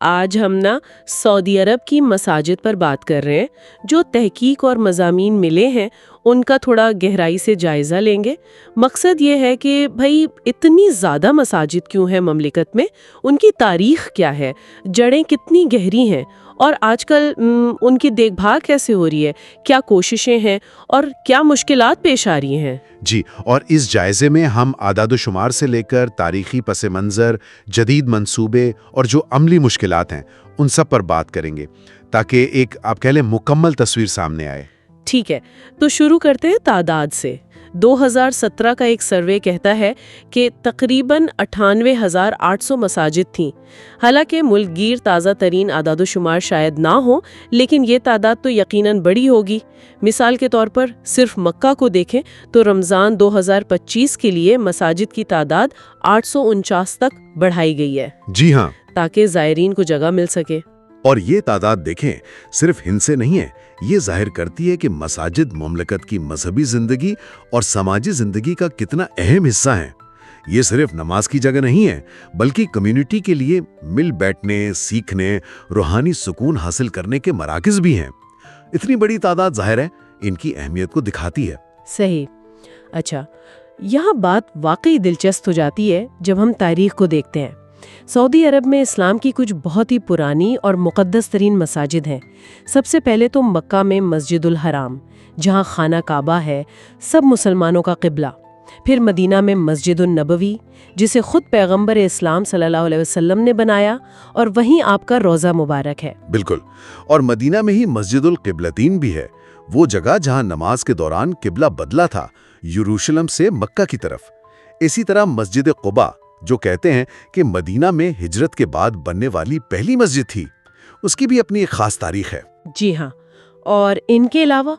آج ہم سعودی عرب کی مساجد پر بات کر رہے ہیں. جو تحقیق اور مضامین ملے ہیں ان کا تھوڑا گہرائی سے جائزہ لیں گے. مقصد یہ ہے کہ بھئی اتنی زیادہ مساجد کیوں ہیں مملکت میں، ان کی تاریخ کیا ہے، جڑیں کتنی گہری ہیں، اور آج کل ان کی دیکھ بھال کیسے ہو رہی ہے، کیا کوششیں ہیں اور کیا مشکلات پیش آ رہی ہیں. جی، اور اس جائزے میں ہم اعداد و شمار سے لے کر تاریخی پس منظر، جدید منصوبے اور جو عملی مشکلات ہیں ان سب پر بات کریں گے تاکہ ایک آپ کہہ لیں مکمل تصویر سامنے آئے. ٹھیک ہے، تو شروع کرتے ہیں تعداد سے. 2017 کا ایک سروے کہتا ہے کہ تقریباً 98,800 مساجد تھیں. حالانکہ ملک گیر تازہ ترین اعداد و شمار شاید نہ ہو، لیکن یہ تعداد تو یقیناً بڑی ہوگی. مثال کے طور پر صرف مکہ کو دیکھیں تو رمضان 2025 کے لیے مساجد کی تعداد 849 تک بڑھائی گئی ہے. جی ہاں، تاکہ زائرین کو جگہ مل سکے. اور یہ تعداد دیکھیں صرف ہند سے نہیں ہے، یہ ظاہر کرتی ہے کہ مساجد مملکت کی مذہبی زندگی اور سماجی زندگی کا کتنا اہم حصہ ہیں. یہ صرف نماز کی جگہ نہیں ہے، بلکہ کمیونٹی کے لیے مل بیٹھنے، سیکھنے، روحانی سکون حاصل کرنے کے مراکز بھی ہیں. اتنی بڑی تعداد ظاہر ہے ان کی اہمیت کو دکھاتی ہے. صحیح. اچھا، یہاں بات واقعی دلچسپ ہو جاتی ہے جب ہم تاریخ کو دیکھتے ہیں. سعودی عرب میں اسلام کی کچھ بہت ہی پرانی اور مقدس ترین مساجد ہیں. سب سے پہلے تو مکہ میں مسجد الحرام، جہاں خانہ کعبہ ہے، سب مسلمانوں کا قبلہ. پھر مدینہ میں مسجد النبوی، جسے خود پیغمبر اسلام صلی اللہ علیہ وسلم نے بنایا، اور وہیں آپ کا روضہ مبارک ہے. بالکل، اور مدینہ میں ہی مسجد القبلتین بھی ہے، وہ جگہ جہاں نماز کے دوران قبلہ بدلا تھا، یروشلم سے مکہ کی طرف. اسی طرح مسجد قباء، جو کہتے ہیں کہ مدینہ میں ہجرت کے بعد بننے والی پہلی مسجد تھی، اس کی بھی اپنی ایک خاص تاریخ ہے. جی ہاں، اور ان کے علاوہ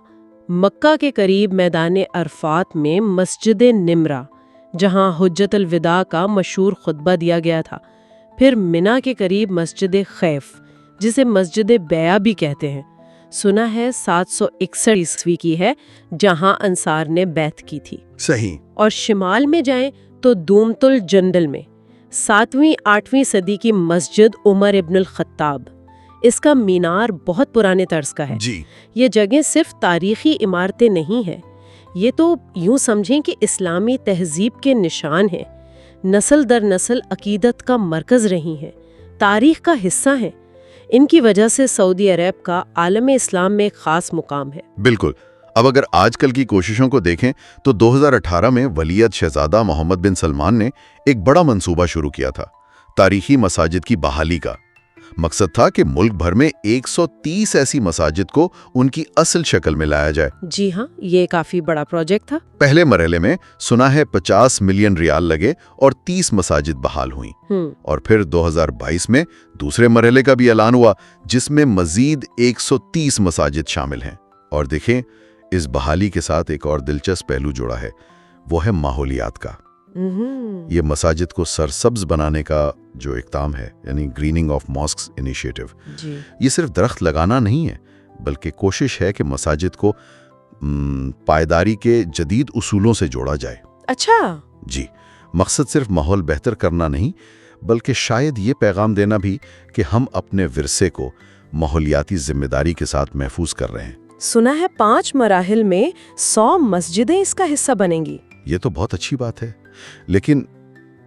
مکہ کے قریب میدان عرفات میں مسجد نمرہ، جہاں حجت الوداع کا مشہور خطبہ دیا گیا تھا. پھر منی کے قریب مسجد خیف، جسے مسجد بیعہ بھی کہتے ہیں، سنا ہے 761 عیسوی کی ہے، جہاں انصار نے بیعت کی تھی. صحیح. اور شمال میں جائیں تو دومت الجندل میں 7ویں 8ویں صدی کی مسجد عمر ابن الخطاب. اس کا مینار بہت پرانے طرز کا ہے. جی. یہ جگہیں صرف تاریخی عمارتیں نہیں ہیں، یہ تو یوں سمجھیں کہ اسلامی تہذیب کے نشان ہیں. نسل در نسل عقیدت کا مرکز رہی ہیں، تاریخ کا حصہ ہیں. ان کی وجہ سے سعودی عرب کا عالم اسلام میں ایک خاص مقام ہے. بالکل. اب اگر آج کل کی کوششوں کو دیکھیں تو 2018 میں ولیعہد شہزادہ محمد بن سلمان نے ایک بڑا منصوبہ شروع کیا تھا، تاریخی مساجد کی بحالی کا. مقصد تھا کہ ملک بھر میں 130 ایسی مساجد کو ان کی اصل شکل میں لایا جائے. جی ہاں، یہ کافی بڑا پروجیکٹ تھا. پہلے مرحلے میں سنا ہے 50 ملین ریال لگے اور 30 مساجد بحال ہوئیں. اور پھر 2022 میں دوسرے مرحلے کا بھی اعلان ہوا، جس میں مزید 130 مساجد شامل ہیں. اور دیکھیں، اس بحالی کے ساتھ ایک اور دلچسپ پہلو جڑا ہے، وہ ہے ماحولیات کا. یہ مساجد کو سرسبز بنانے کا جو اقدام ہے، یعنی گریننگ آف ماسکس انیشیٹو، یہ صرف درخت لگانا نہیں ہے، بلکہ کوشش ہے کہ مساجد کو پائیداری کے جدید اصولوں سے جوڑا جائے. اچھا. جی، مقصد صرف ماحول بہتر کرنا نہیں، بلکہ شاید یہ پیغام دینا بھی کہ ہم اپنے ورثے کو ماحولیاتی ذمہ داری کے ساتھ محفوظ کر رہے ہیں. سنا ہے 5 مراحل میں 100 مسجدیں اس کا حصہ بنیں گی. یہ تو بہت اچھی بات ہے، لیکن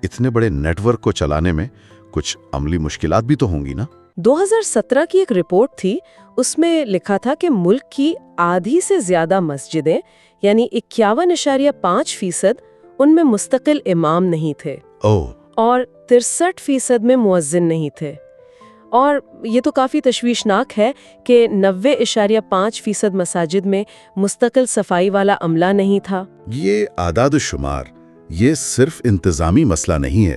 اتنے بڑے نیٹ ورک کو چلانے میں کچھ عملی مشکلات بھی تو ہوں گی نا؟ 2017 کی ایک رپورٹ تھی، اس میں لکھا تھا کہ ملک کی آدھی سے زیادہ مسجدیں، یعنی 51.5%، ان میں مستقل امام نہیں تھے. اور 63% میں مؤذن نہیں تھے. اور یہ تو کافی تشویشناک ہے کہ 90.5% مساجد میں مستقل صفائی والا عملہ نہیں تھا. یہ اعداد و شمار یہ صرف انتظامی مسئلہ نہیں ہے.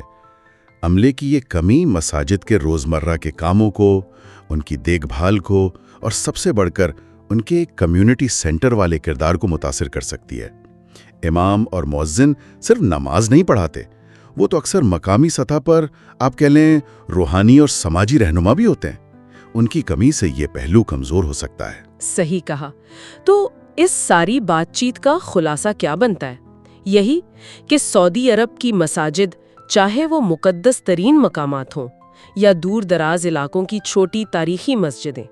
عملے کی یہ کمی مساجد کے روزمرہ کے کاموں کو، ان کی دیکھ بھال کو، اور سب سے بڑھ کر ان کے کمیونٹی سینٹر والے کردار کو متاثر کر سکتی ہے. امام اور مؤذن صرف نماز نہیں پڑھاتے، وہ تو اکثر مقامی سطح پر آپ کہہ لیں روحانی اور سماجی رہنما بھی ہوتے ہیں. ان کی کمی سے یہ پہلو کمزور ہو سکتا ہے. صحیح کہا. تو اس ساری بات چیت کا خلاصہ کیا بنتا ہے؟ یہی کہ سعودی عرب کی مساجد، چاہے وہ مقدس ترین مقامات ہوں، یا دور دراز علاقوں کی چھوٹی تاریخی مسجدیں،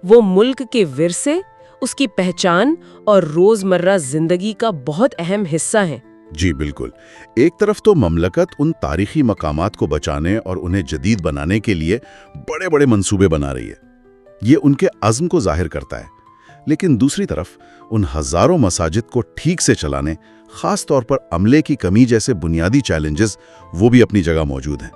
وہ ملک کے ورثے، اس کی پہچان اور روزمرہ زندگی کا بہت اہم حصہ ہیں۔ جی بالکل۔ ایک طرف تو مملکت ان تاریخی مقامات کو بچانے اور انہیں جدید بنانے کے لیے بڑے بڑے منصوبے بنا رہی ہے، یہ ان کے عزم کو ظاہر کرتا ہے، لیکن دوسری طرف ان ہزاروں مساجد کو ٹھیک سے چلانے، خاص طور پر عملے کی کمی جیسے بنیادی چیلنجز، وہ بھی اپنی جگہ موجود ہیں۔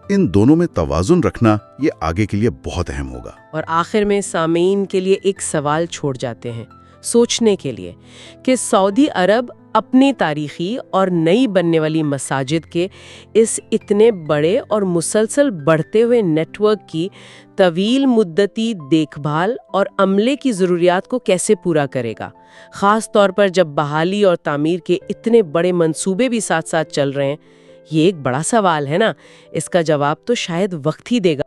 ان دونوں میں توازن رکھنا یہ آگے کے لیے بہت اہم ہوگا۔ اور آخر میں سامعین کے لیے ایک سوال چھوڑ جاتے ہیں سوچنے کے لیے کہ سعودی عرب اپنی تاریخی اور نئی بننے والی مساجد کے اس اتنے بڑے اور مسلسل بڑھتے ہوئے نیٹ ورک کی طویل مدتی دیکھ بھال اور عملے کی ضروریات کو کیسے پورا کرے گا، خاص طور پر جب بحالی اور تعمیر کے اتنے بڑے منصوبے بھی ساتھ ساتھ چل رہے ہیں۔ یہ ایک بڑا سوال ہے نا، اس کا جواب تو شاید وقت ہی دے گا۔